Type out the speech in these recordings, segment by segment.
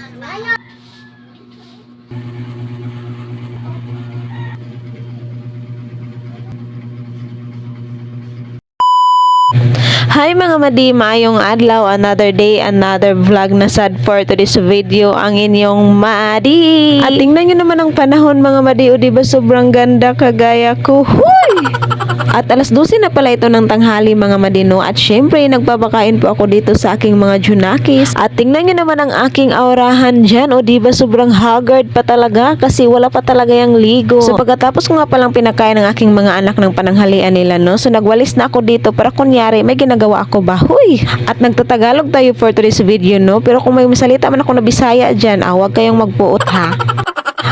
Hi mga madi, maayong adlaw, another day, another vlog na sad for today's video ang inyong madi. At tingnan nyo naman ang panahon mga madi, o diba sobrang ganda kagaya ko. Huy! At alas 12 na pala ito ng tanghali mga madino, at syempre nagpapakain po ako dito sa aking mga junakis. At tingnan nyo naman ang aking aurahan dyan, o diba sobrang haggard pa talaga kasi wala pa talaga yung ligo. So pagkatapos ko nga palang pinakain ng aking mga anak ng pananghalian nila, no, so nagwalis na ako dito para kunyari may ginagawa ako ba. Huy! At nagtatagalog tayo for today's video, no, pero kung may masalita man ako na Bisaya dyan, huwag kayong magpuot ha.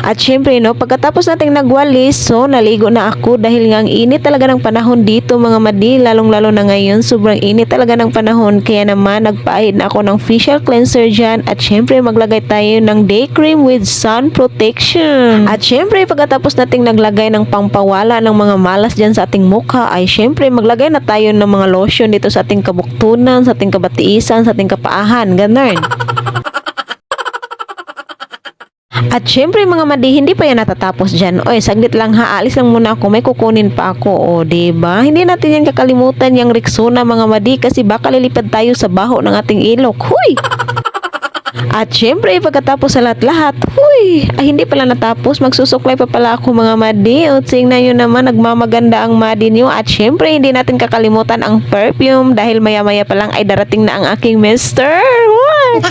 At syempre, no, pagkatapos nating nagwalis, so naligo na ako dahil nga ang init talaga ng panahon dito mga madi, lalong-lalo na ngayon, sobrang init talaga ng panahon, kaya naman nagpaahid na ako ng facial cleanser dyan, at syempre maglagay tayo ng day cream with sun protection. At syempre pagkatapos nating naglagay ng pampawala ng mga malas dyan sa ating mukha, ay syempre maglagay na tayo ng mga lotion dito sa ating kabuktunan, sa ating kabatiisan, sa ating kapaahan, ganun. At syempre mga madi, hindi pa yan natatapos dyan. Oy, saglit lang ha, alis lang muna ako, may kukunin pa ako, o diba? Hindi natin yan kakalimutan yung Rexona mga madi, kasi baka lilipad tayo sa baho ng ating ilok. Huy! At syempre pagkatapos sa lahat-lahat, huy, ay hindi pala natapos, magsusuklay pa pala ako mga madi. O tingnan nyo naman, nagmamaganda ang madi nyo. At syempre hindi natin kakalimutan ang perfume, dahil maya-maya pa lang ay darating na ang aking mister. What?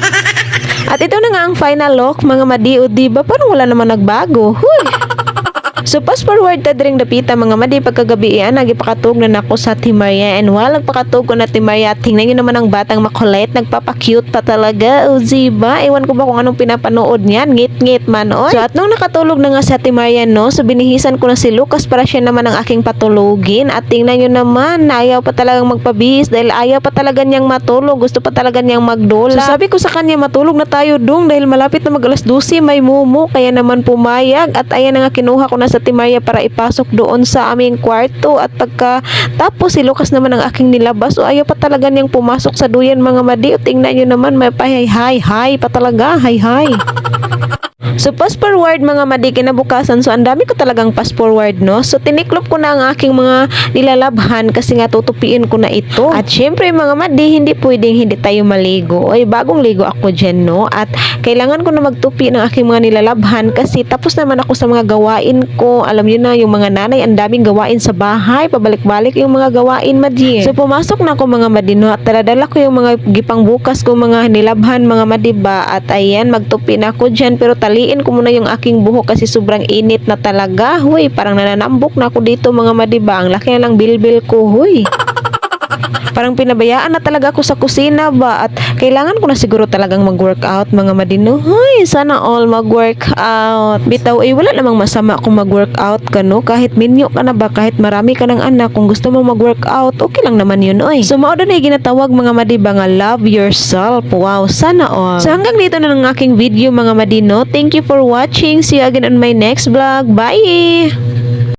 At ito na nga ang final look mga madi, o diba parang wala naman nagbago. Huy! So fast forward ta diring dapita mga madi, pagkagabi iyan nagipakatug na nako sa Timaria, and while nagpakatug ko na Timaria, tingnan nyo naman ang batang makulit, nagpapakute pa talaga, o diba? Ewan ko ba kung anong pinapanood niyan, ngit-ngit man oy. So at nung nakatulog na nga sa Timaria, no, so binihisan ko na si Lucas para siya naman ang aking patulugin, at tingnan nyo naman, ayaw pa talagang magpabihis dahil ayaw pa talaga niyang matulog, gusto pa talaga niyang magdola. So sabi ko sa kanya, matulog na tayo dong dahil malapit na mag alas 12, may mumu, kaya naman pumayag, at ayan na nga kinuha ko na sa Timaria para ipasok doon sa aming kwarto. At pagka tapos si Lucas naman ang aking nilabas, o ayaw pa talaga niyang pumasok sa duyan mga madi. O tingnan nyo naman, may hi pa talaga, hi. So fast forward mga madi, kinabukasan, so ang dami ko talagang fast forward, no. So tiniklop ko na ang aking mga nilalabhan kasi nga tutupiin ko na ito. At syempre mga madi, hindi pwedeng hindi tayo maligo. Oy, bagong ligo ako dyan, no. At kailangan ko na magtupi ng aking mga nilalabhan kasi tapos naman ako sa mga gawain ko. Alam niyo na, yung mga nanay, ang daming gawain sa bahay, pabalik-balik yung mga gawain madi. So pumasok na ako mga madi, no, at taladala ko yung mga gipang bukas ko mga nilabhan mga madi ba. At ayan, magtupi na ako dyan, pero taliin ko muna yung aking buhok kasi sobrang init na talaga. Huy, parang nananambok na ako dito mga madiba. Ang laki na lang bilbil ko. Huy. Parang pinabayaan na talaga ako sa kusina ba, at kailangan ko na siguro talagang mag-workout mga madino. Huy, sana all mag-workout. Bitaw, wala namang masama kung mag-workout ka, no? Kahit minyo ka na ba, kahit marami ka ng anak, kung gusto mo mag-workout, okay lang naman yun, oy. So mao na ginatawag mga madiba nga love yourself. Wow, sana all. So hanggang dito na ng aking video mga madino. Thank you for watching. See you again on my next vlog. Bye!